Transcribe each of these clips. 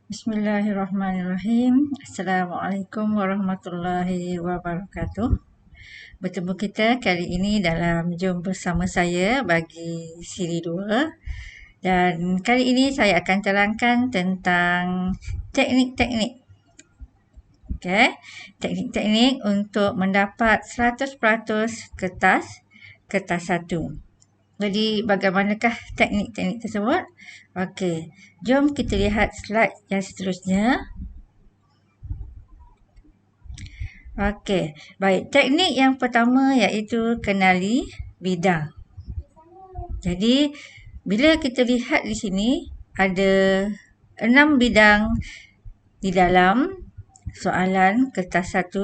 Bismillahirrahmanirrahim. Assalamualaikum warahmatullahi wabarakatuh. Bertemu kita kali ini dalam Jom Bersama Saya bagi siri 2. Dan kali ini saya akan terangkan tentang teknik-teknik. Okay. Teknik-teknik untuk mendapat 100% kertas 1. Jadi bagaimanakah teknik-teknik tersebut? Okey, jom kita lihat slide yang seterusnya. Okey, baik. Teknik yang pertama iaitu kenali bidang. Jadi bila kita lihat di sini ada 6 bidang di dalam soalan kertas 1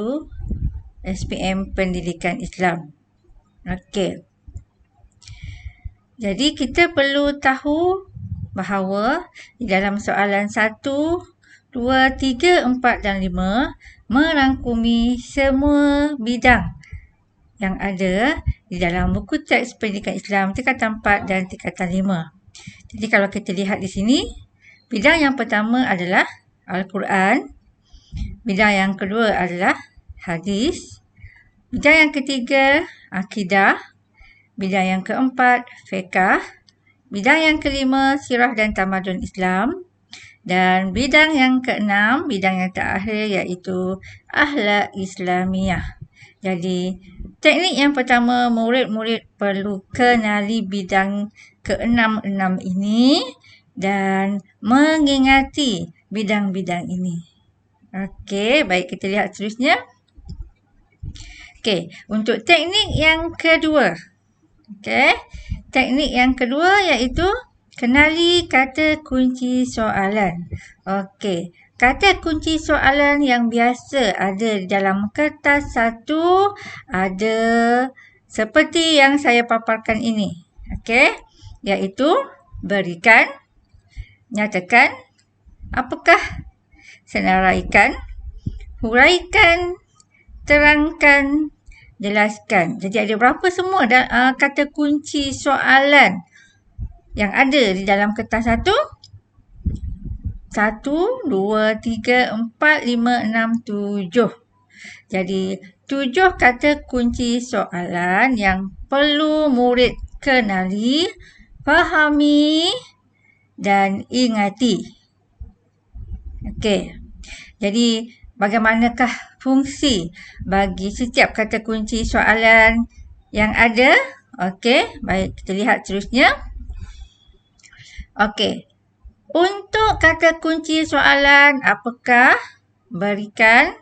SPM Pendidikan Islam. Okey. Jadi kita perlu tahu bahawa di dalam soalan 1, 2, 3, 4 dan 5 merangkumi semua bidang yang ada di dalam buku teks pendidikan Islam tingkatan 4 dan tingkatan 5. Jadi kalau kita lihat di sini, bidang yang pertama adalah Al-Quran, bidang yang kedua adalah hadis, bidang yang ketiga akidah, bidang yang keempat fiqh, bidang yang kelima sirah dan tamadun Islam, dan bidang yang keenam, bidang yang terakhir iaitu akhlak Islamiyah. Jadi teknik yang pertama, murid-murid perlu kenali bidang keenam-enam ini dan mengingati bidang-bidang ini. Okey, baik, kita lihat seterusnya. Okey, untuk teknik yang kedua. Okey, teknik yang kedua iaitu kenali kata kunci soalan. Okey, kata kunci soalan yang biasa ada di dalam kertas 1 ada seperti yang saya paparkan ini. Okey, iaitu berikan, nyatakan, apakah, senaraikan, huraikan, terangkan, jelaskan. Jadi ada berapa semua kata kunci soalan yang ada di dalam kertas 1? 1, 2, 3, 4, 5, 6, 7. Jadi 7 kata kunci soalan yang perlu murid kenali, fahami dan ingati. Okey. Jadi bagaimanakah fungsi bagi setiap kata kunci soalan yang ada? Okey, baik, kita lihat seterusnya. Okey. Untuk kata kunci soalan apakah, berikan,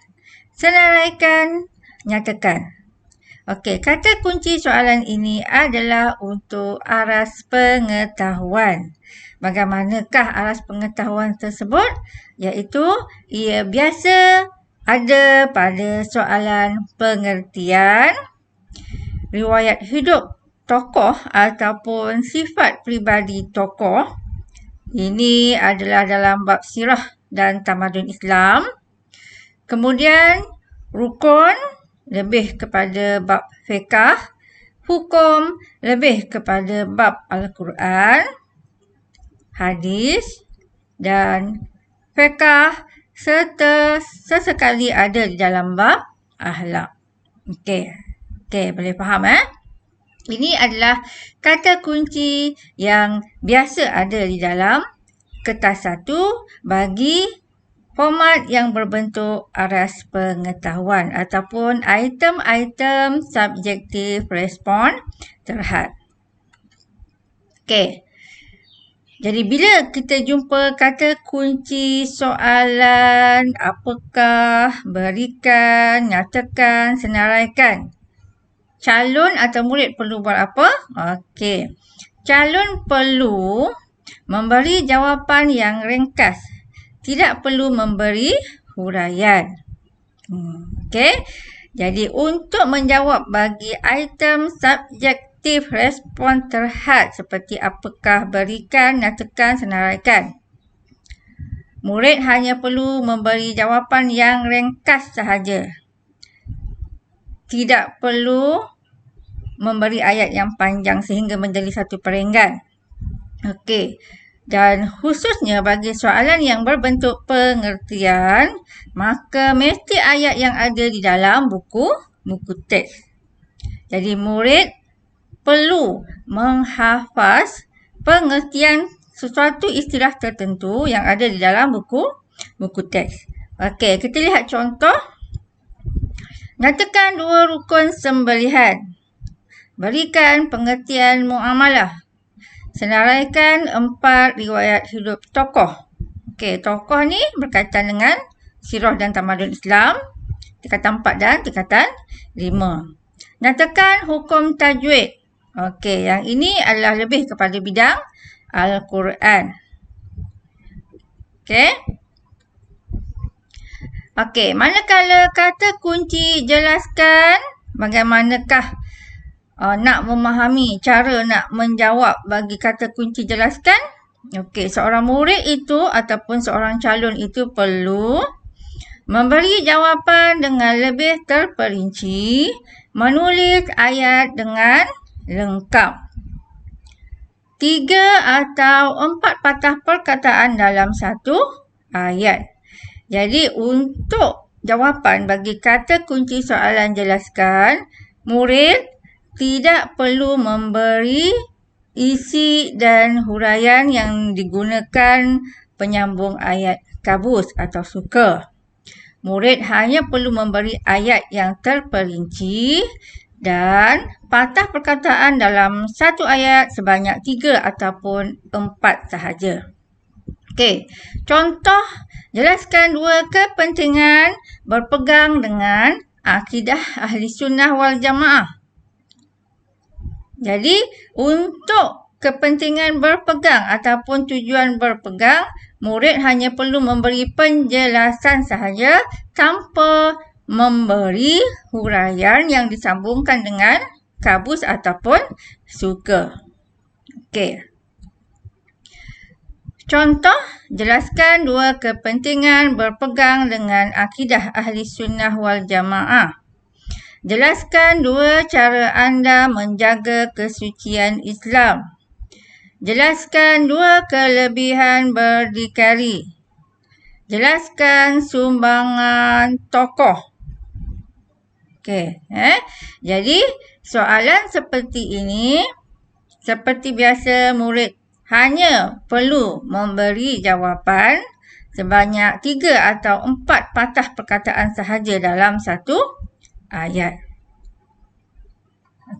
senaraikan, nyatakan. Okey, kata kunci soalan ini adalah untuk aras pengetahuan. Bagaimanakah aras pengetahuan tersebut? Iaitu ia biasa ada pada soalan pengertian, riwayat hidup tokoh ataupun sifat peribadi tokoh. Ini adalah dalam bab sirah dan tamadun Islam. Kemudian rukun lebih kepada bab fiqh, hukum lebih kepada bab Al-Quran, hadis dan fiqh serta sesekali ada di dalam bab akhlak. Okey, boleh faham Ini adalah kata kunci yang biasa ada di dalam kertas 1 bagi format yang berbentuk aras pengetahuan ataupun item-item subjektif respon terhad. Okey. Jadi bila kita jumpa kata kunci soalan apakah, berikan, nyatakan, senaraikan, calon atau murid perlu buat apa? Okey. Calon perlu memberi jawapan yang ringkas. Tidak perlu memberi huraian. Okey. Jadi untuk menjawab bagi item subjektif respon terhad seperti apakah, berikan, nyatakan, senaraikan, murid hanya perlu memberi jawapan yang ringkas sahaja. Tidak perlu memberi ayat yang panjang sehingga menjadi satu peringgan. Okey. Dan khususnya bagi soalan yang berbentuk pengertian, maka mesti ayat yang ada di dalam buku teks. Jadi murid perlu menghafaz pengertian sesuatu istilah tertentu yang ada di dalam buku teks. Okey, kita lihat contoh. Nyatakan 2 rukun sembelihan. Berikan pengertian muamalah. Senaraikan 4 riwayat hidup tokoh. Okey, tokoh ni berkaitan dengan sirah dan tamadun Islam, tingkatan 4 dan tingkatan 5. Nyatakan hukum tajwid. Okey, yang ini adalah lebih kepada bidang Al-Quran. Okey. Okey, manakala kata kunci jelaskan, bagaimanakah nak memahami cara nak menjawab bagi kata kunci jelaskan? Okey, seorang murid itu ataupun seorang calon itu perlu memberi jawapan dengan lebih terperinci, menulis ayat dengan lengkap. 3 atau 4 patah perkataan dalam satu ayat. Jadi untuk jawapan bagi kata kunci soalan jelaskan, murid tidak perlu memberi isi dan huraian yang digunakan penyambung ayat kabus atau suka. Murid hanya perlu memberi ayat yang terperinci dan patah perkataan dalam satu ayat sebanyak 3 ataupun 4 sahaja. Okey, contoh jelaskan 2 kepentingan berpegang dengan akidah Ahli Sunnah wal Jamaah. Jadi, untuk kepentingan berpegang ataupun tujuan berpegang, murid hanya perlu memberi penjelasan sahaja tanpa memberi huraian yang disambungkan dengan kabus ataupun suka. Okey. Contoh, jelaskan 2 kepentingan berpegang dengan akidah Ahli Sunnah wal Jamaah. Jelaskan 2 cara anda menjaga kesucian Islam. Jelaskan 2 kelebihan berdikari. Jelaskan sumbangan tokoh. Okey, Jadi, soalan seperti ini, seperti biasa murid hanya perlu memberi jawapan sebanyak 3 atau 4 patah perkataan sahaja dalam satu ayat.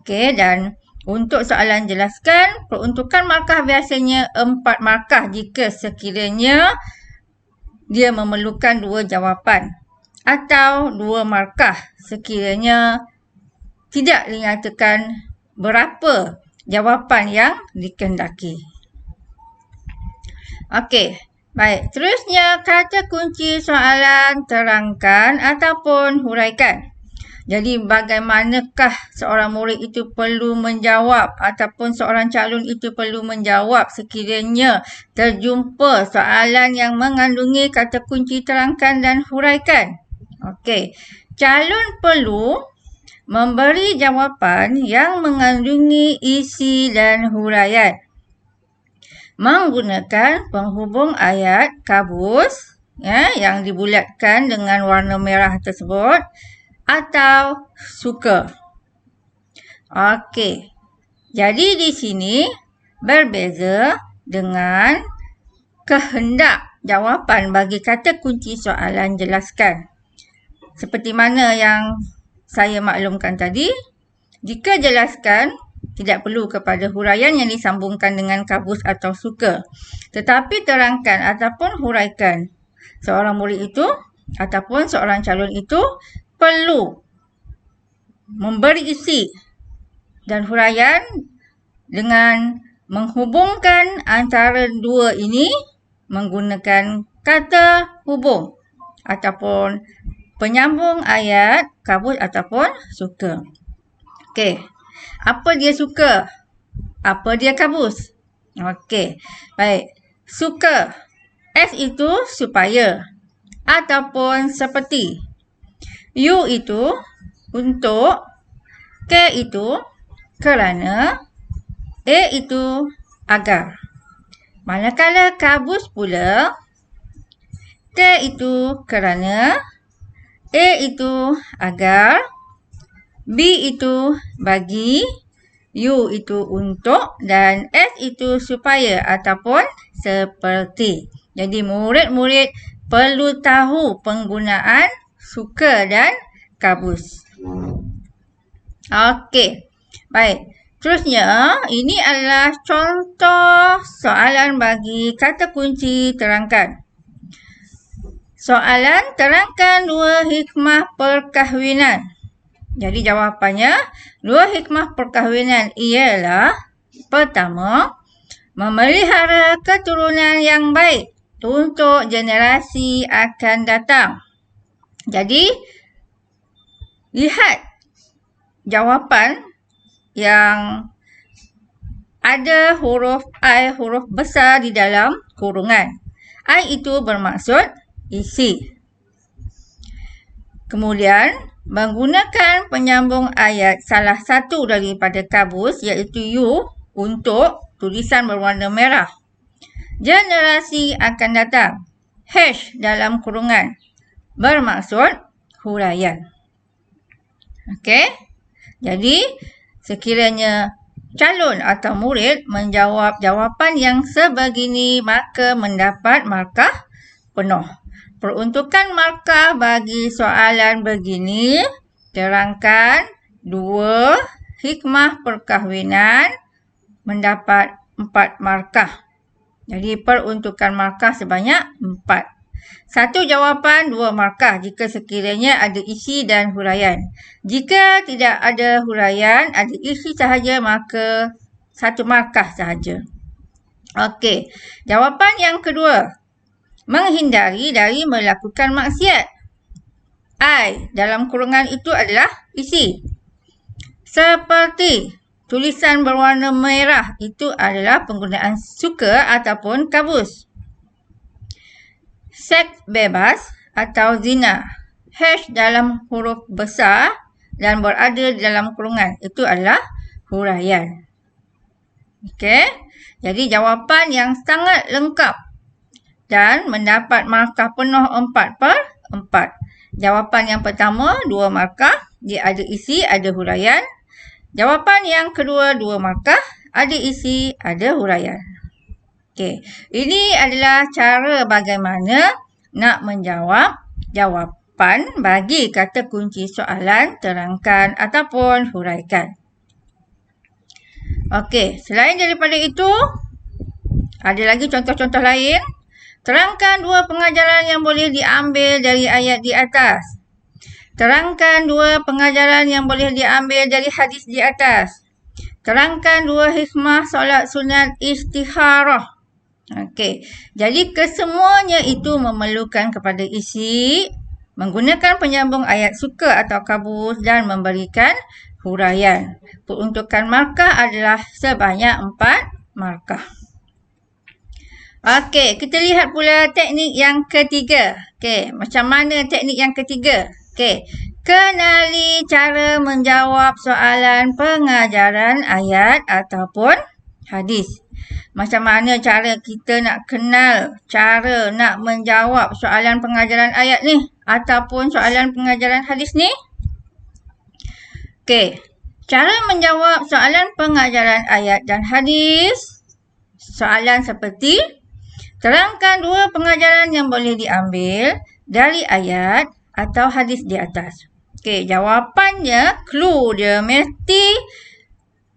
Okey, dan untuk soalan jelaskan, peruntukan markah biasanya 4 markah jika sekiranya dia memerlukan 2 jawapan atau 2 markah sekiranya tidak dinyatakan berapa jawapan yang dikehendaki. Okey, baik. Terusnya, kata kunci soalan terangkan ataupun huraikan. Jadi, bagaimanakah seorang murid itu perlu menjawab ataupun seorang calon itu perlu menjawab sekiranya terjumpa soalan yang mengandungi kata kunci terangkan dan huraikan? Okey, calon perlu memberi jawapan yang mengandungi isi dan huraian menggunakan penghubung ayat kabus yang dibulatkan dengan warna merah tersebut atau suka. Okey. Jadi di sini berbeza dengan kehendak jawapan bagi kata kunci soalan jelaskan. Seperti mana yang saya maklumkan tadi, jika jelaskan tidak perlu kepada huraian yang disambungkan dengan kabus atau suka. Tetapi terangkan ataupun huraikan, seorang murid itu ataupun seorang calon itu perlu memberi isi dan huraian dengan menghubungkan antara dua ini menggunakan kata hubung ataupun penyambung ayat kabus ataupun suka. Okey. Apa dia suka? Apa dia kabus? Okey. Baik. Suka. S itu supaya ataupun seperti. U itu untuk. K itu kerana. A itu agar. Manakala kabus pula, T itu kerana, A itu agar, B itu bagi, U itu untuk dan S itu supaya ataupun seperti. Jadi murid-murid perlu tahu penggunaan suka dan kabus. Okey. Baik. Terusnya, ini adalah contoh soalan bagi kata kunci terangkan. Soalan terangkan 2 hikmah perkahwinan. Jadi jawapannya, 2 hikmah perkahwinan ialah pertama, memelihara keturunan yang baik untuk generasi akan datang. Jadi, lihat jawapan yang ada huruf I, huruf besar di dalam kurungan. I itu bermaksud isi. Kemudian, menggunakan penyambung ayat salah satu daripada kabus iaitu U untuk tulisan berwarna merah. Generasi akan datang. H dalam kurungan bermaksud huraian. Okey? Jadi, sekiranya calon atau murid menjawab jawapan yang sebegini maka mendapat markah penuh. Peruntukan markah bagi soalan begini, terangkan 2 hikmah perkahwinan mendapat 4 markah. Jadi peruntukan markah sebanyak 4. 1 jawapan 2 markah jika sekiranya ada isi dan huraian. Jika tidak ada huraian, ada isi sahaja maka 1 markah sahaja. Okey, jawapan yang kedua. Menghindari dari melakukan maksiat. I dalam kurungan itu adalah isi. Seperti tulisan berwarna merah itu adalah penggunaan suka ataupun kabus. Seks bebas atau zina. H dalam huruf besar dan berada di dalam kurungan itu adalah huraian. Okey. Jadi jawapan yang sangat lengkap dan mendapat markah penuh 4/4. Jawapan yang pertama 2 markah, dia ada isi, ada huraian. Jawapan yang kedua 2 markah, ada isi, ada huraian. Okey, ini adalah cara bagaimana nak menjawab jawapan bagi kata kunci soalan, terangkan ataupun huraikan. Okey, selain daripada itu, ada lagi contoh-contoh lain. Terangkan 2 pengajaran yang boleh diambil dari ayat di atas. Terangkan 2 pengajaran yang boleh diambil dari hadis di atas. Terangkan 2 hikmah solat sunat istikharah. Okey, jadi kesemuanya itu memerlukan kepada isi, menggunakan penyambung ayat suka atau kabus dan memberikan huraian. Peruntukan markah adalah sebanyak 4 markah. Okey, kita lihat pula teknik yang ketiga. Okey, macam mana teknik yang ketiga? Okey, kenali cara menjawab soalan pengajaran ayat ataupun hadis. Macam mana cara kita nak kenal cara nak menjawab soalan pengajaran ayat ni ataupun soalan pengajaran hadis ni? Okey, cara menjawab soalan pengajaran ayat dan hadis. Soalan seperti, terangkan 2 pengajaran yang boleh diambil dari ayat atau hadis di atas. Okey, jawapannya, clue dia mesti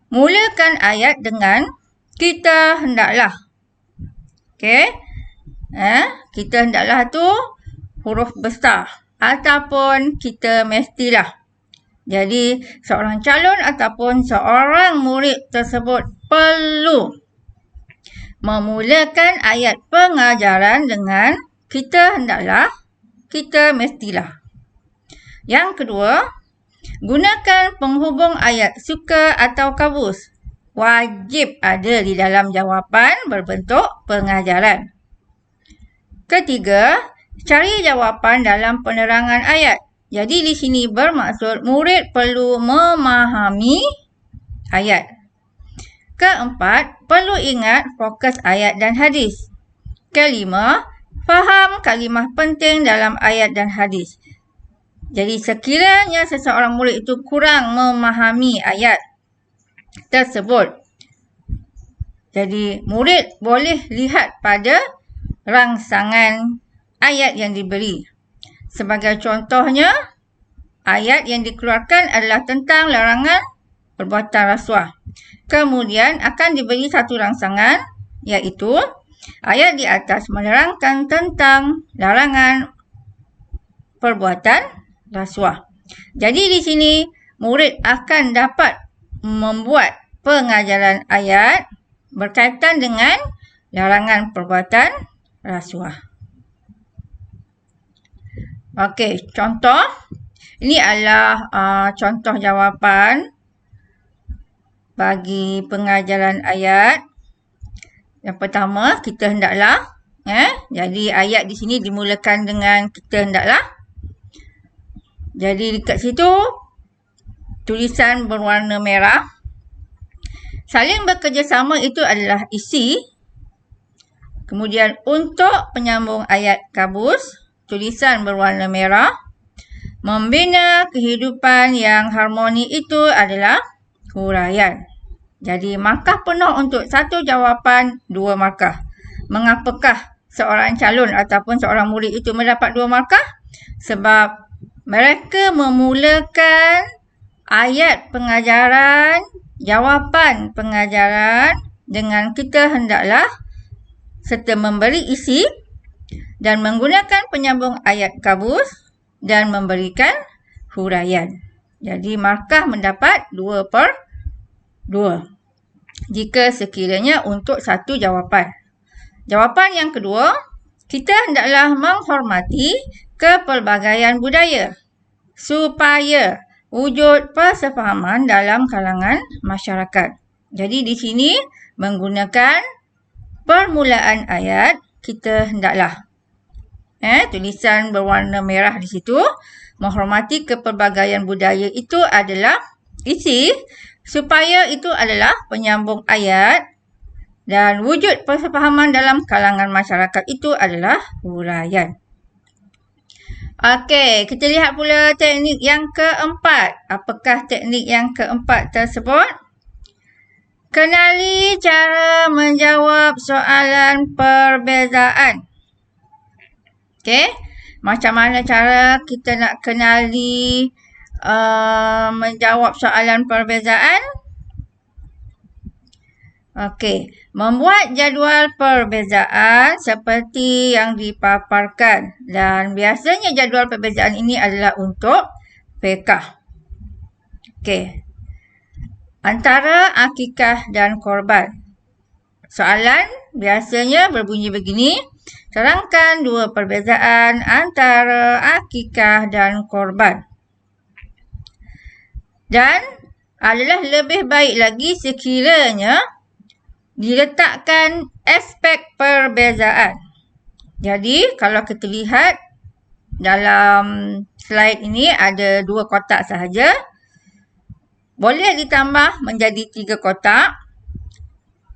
mulakan ayat dengan kita hendaklah. Okey, kita hendaklah tu huruf besar ataupun kita mestilah. Jadi, seorang calon ataupun seorang murid tersebut perlu memulakan ayat pengajaran dengan kita hendaklah, kita mestilah. Yang kedua, gunakan penghubung ayat suka atau kabus. Wajib ada di dalam jawapan berbentuk pengajaran. Ketiga, cari jawapan dalam penerangan ayat. Jadi di sini bermaksud murid perlu memahami ayat. Keempat, perlu ingat fokus ayat dan hadis. Kelima, faham kalimah penting dalam ayat dan hadis. Jadi sekiranya seseorang murid itu kurang memahami ayat tersebut, jadi murid boleh lihat pada rangsangan ayat yang diberi. Sebagai contohnya, ayat yang dikeluarkan adalah tentang larangan perbuatan rasuah. Kemudian akan diberi satu rangsangan, iaitu ayat di atas menerangkan tentang larangan perbuatan rasuah. Jadi di sini murid akan dapat membuat pengajaran ayat berkaitan dengan larangan perbuatan rasuah. Okey, contoh. Ini adalah contoh jawapan bagi pengajaran ayat. Yang pertama, kita hendaklah. Jadi ayat di sini dimulakan dengan kita hendaklah. Jadi dekat situ tulisan berwarna merah. Saling bekerjasama itu adalah isi. Kemudian untuk penyambung ayat kabus, tulisan berwarna merah. Membina kehidupan yang harmoni itu adalah huraian. Jadi markah penuh untuk satu jawapan, 2 markah. Mengapakah seorang calon ataupun seorang murid itu mendapat 2 markah? Sebab mereka memulakan ayat pengajaran, jawapan pengajaran dengan kita hendaklah serta memberi isi dan menggunakan penyambung ayat kabus dan memberikan huraian. Jadi markah mendapat 2/2 jika sekiranya untuk satu jawapan. Jawapan yang kedua, kita hendaklah menghormati kepelbagaian budaya supaya wujud persefahaman dalam kalangan masyarakat. Jadi di sini menggunakan permulaan ayat, kita hendaklah. Tulisan berwarna merah di situ, menghormati kepelbagaian budaya itu adalah isi, supaya itu adalah penyambung ayat dan wujud persefahaman dalam kalangan masyarakat itu adalah huraian. Okey, kita lihat pula teknik yang keempat. Apakah teknik yang keempat tersebut? Kenali cara menjawab soalan perbezaan. Okey, macam mana cara kita nak kenali menjawab soalan perbezaan? Okey, membuat jadual perbezaan seperti yang dipaparkan. Dan biasanya jadual perbezaan ini adalah untuk fiqh. Okey. Antara akikah dan korban. Soalan biasanya berbunyi begini. Terangkan 2 perbezaan antara akikah dan korban. Dan adalah lebih baik lagi sekiranya diletakkan aspek perbezaan. Jadi, kalau kita lihat dalam slide ini ada 2 kotak sahaja. Boleh ditambah menjadi 3 kotak.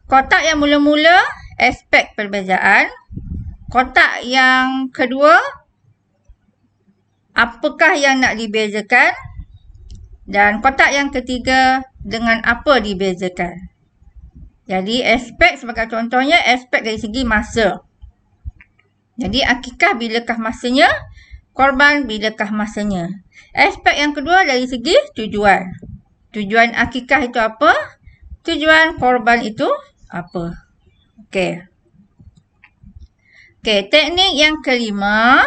Kotak yang mula-mula, aspek perbezaan. Kotak yang kedua, apakah yang nak dibezakan. Dan kotak yang ketiga, dengan apa dibezakan. Jadi aspek sebagai contohnya, aspek dari segi masa. Jadi akikah bilakah masanya, korban bilakah masanya. Aspek yang kedua dari segi tujuan. Tujuan akikah itu apa? Tujuan korban itu apa? Okey. Okey, teknik yang kelima.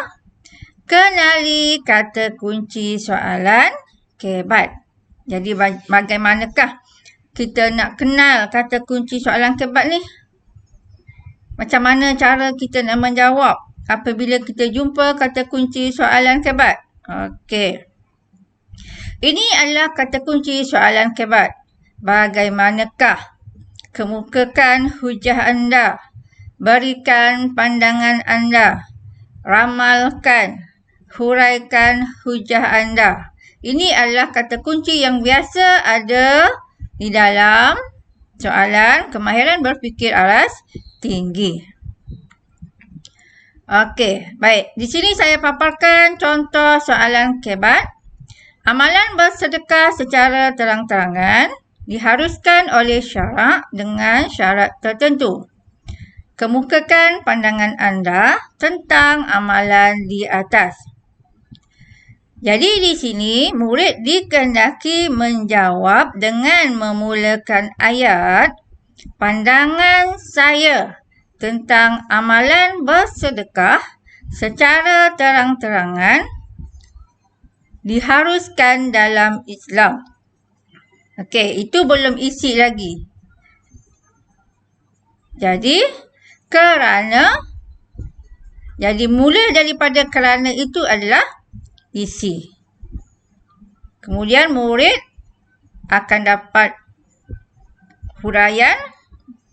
Kenali kata kunci soalan kebat. Jadi bagaimanakah kita nak kenal kata kunci soalan kebat ni? Macam mana cara kita nak menjawab apabila kita jumpa kata kunci soalan kebat? Okey. Ini adalah kata kunci soalan kebat. Bagaimanakah? Kemukakan hujah anda. Berikan pandangan anda. Ramalkan. Huraikan hujah anda. Ini adalah kata kunci yang biasa ada di dalam soalan kemahiran berfikir alas tinggi. Okey, baik. Di sini saya paparkan contoh soalan kebat. Amalan bersedekah secara terang-terangan diharuskan oleh syarak dengan syarat tertentu. Kemukakan pandangan anda tentang amalan di atas. Jadi di sini murid dikehendaki menjawab dengan memulakan ayat pandangan saya tentang amalan bersedekah secara terang-terangan diharuskan dalam Islam. Okey, itu belum isi lagi. Jadi mula daripada kerana itu adalah isi. Kemudian murid akan dapat huraian,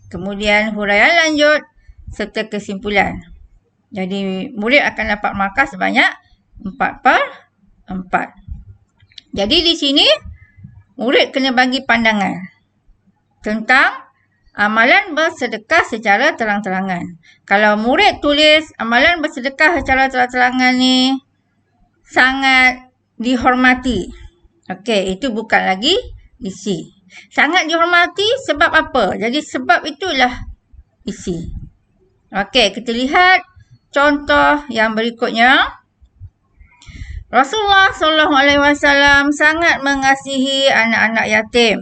kemudian huraian lanjut serta kesimpulan. Jadi murid akan dapat markah sebanyak 4/4. Jadi di sini murid kena bagi pandangan tentang amalan bersedekah secara terang-terangan. Kalau murid tulis amalan bersedekah secara terang-terangan ni sangat dihormati. Okey, itu bukan lagi isi. Sangat dihormati sebab apa? Jadi sebab itulah isi. Okey, kita lihat contoh yang berikutnya. Rasulullah SAW sangat mengasihi anak-anak yatim.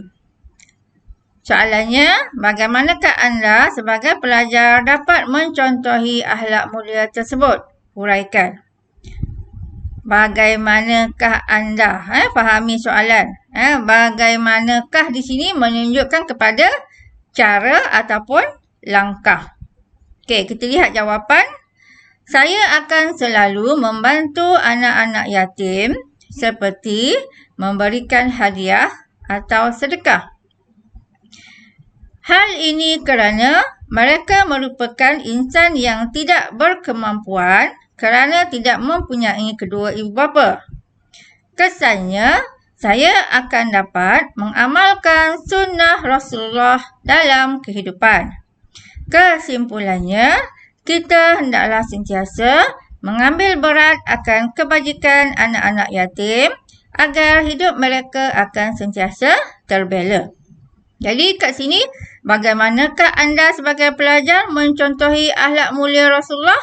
Soalannya, bagaimanakah anda sebagai pelajar dapat mencontohi akhlak mulia tersebut? Huraikan. Bagaimanakah anda? Fahami soalan. Bagaimanakah di sini menunjukkan kepada cara ataupun langkah. Okey, kita lihat jawapan. Saya akan selalu membantu anak-anak yatim seperti memberikan hadiah atau sedekah. Hal ini kerana mereka merupakan insan yang tidak berkemampuan kerana tidak mempunyai kedua ibu bapa. Kesannya, saya akan dapat mengamalkan sunnah Rasulullah dalam kehidupan. Kesimpulannya, kita hendaklah sentiasa mengambil berat akan kebajikan anak-anak yatim agar hidup mereka akan sentiasa terbela. Jadi kat sini, bagaimanakah anda sebagai pelajar mencontohi akhlak mulia Rasulullah?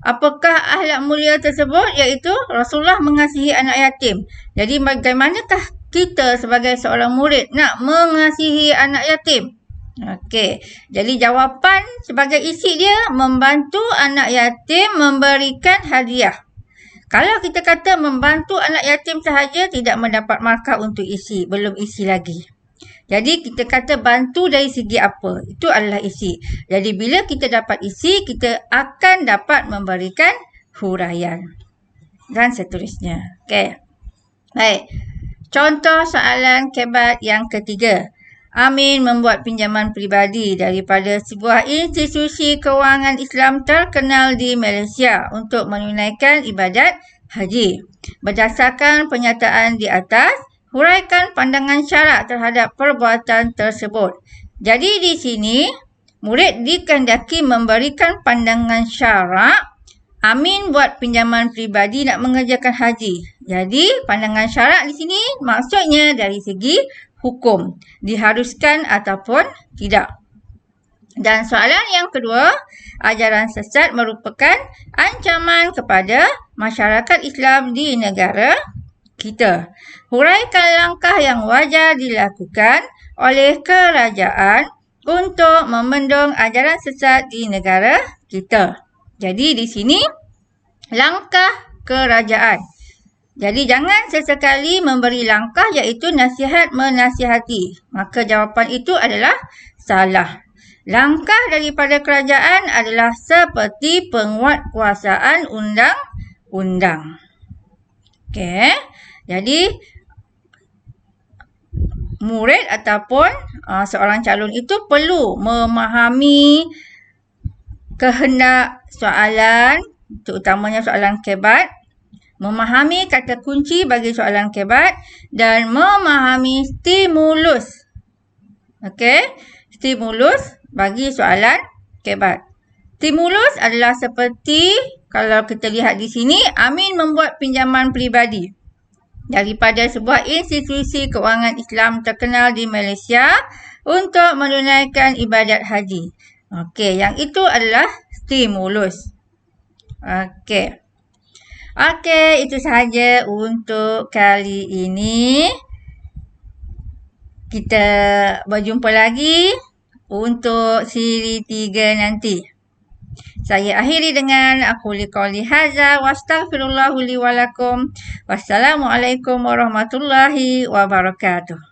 Apakah akhlak mulia tersebut? Iaitu Rasulullah mengasihi anak yatim. Jadi bagaimanakah kita sebagai seorang murid nak mengasihi anak yatim? Okey, jadi jawapan sebagai isi dia membantu anak yatim memberikan hadiah. Kalau kita kata membantu anak yatim sahaja tidak mendapat markah untuk isi, belum isi lagi. Jadi kita kata bantu dari segi apa? Itu adalah isi. Jadi bila kita dapat isi, kita akan dapat memberikan huraian. Dan seterusnya. Okey. Baik. Contoh soalan kebat yang ketiga. Amin membuat pinjaman peribadi daripada sebuah institusi kewangan Islam terkenal di Malaysia untuk menunaikan ibadat haji. Berdasarkan pernyataan di atas, huraikan pandangan syarak terhadap perbuatan tersebut. Jadi di sini, murid dikehendaki memberikan pandangan syarak. Amin buat pinjaman peribadi nak mengerjakan haji. Jadi pandangan syarak di sini maksudnya dari segi hukum, diharuskan ataupun tidak. Dan soalan yang kedua, ajaran sesat merupakan ancaman kepada masyarakat Islam di negara kita. Huraikan langkah yang wajar dilakukan oleh kerajaan untuk membendung ajaran sesat di negara kita. Jadi di sini langkah kerajaan. Jadi jangan sesekali memberi langkah iaitu nasihat menasihati. Maka jawapan itu adalah salah. Langkah daripada kerajaan adalah seperti penguatkuasaan undang-undang. Okey. Jadi murid ataupun seorang calon itu perlu memahami kehendak soalan, terutamanya soalan kebat, memahami kata kunci bagi soalan kebat dan memahami stimulus. Okey, stimulus bagi soalan kebat. Stimulus adalah seperti kalau kita lihat di sini, Amin membuat pinjaman peribadi daripada sebuah institusi kewangan Islam terkenal di Malaysia untuk menunaikan ibadat haji. Okey, yang itu adalah stimulus. Okey. Okey, itu sahaja untuk kali ini. Kita berjumpa lagi untuk siri 3 nanti. Saya akhiri dengan aku liqauli hadza wa astaghfirullahu li wa lakum. Wassalamualaikum warahmatullahi wabarakatuh.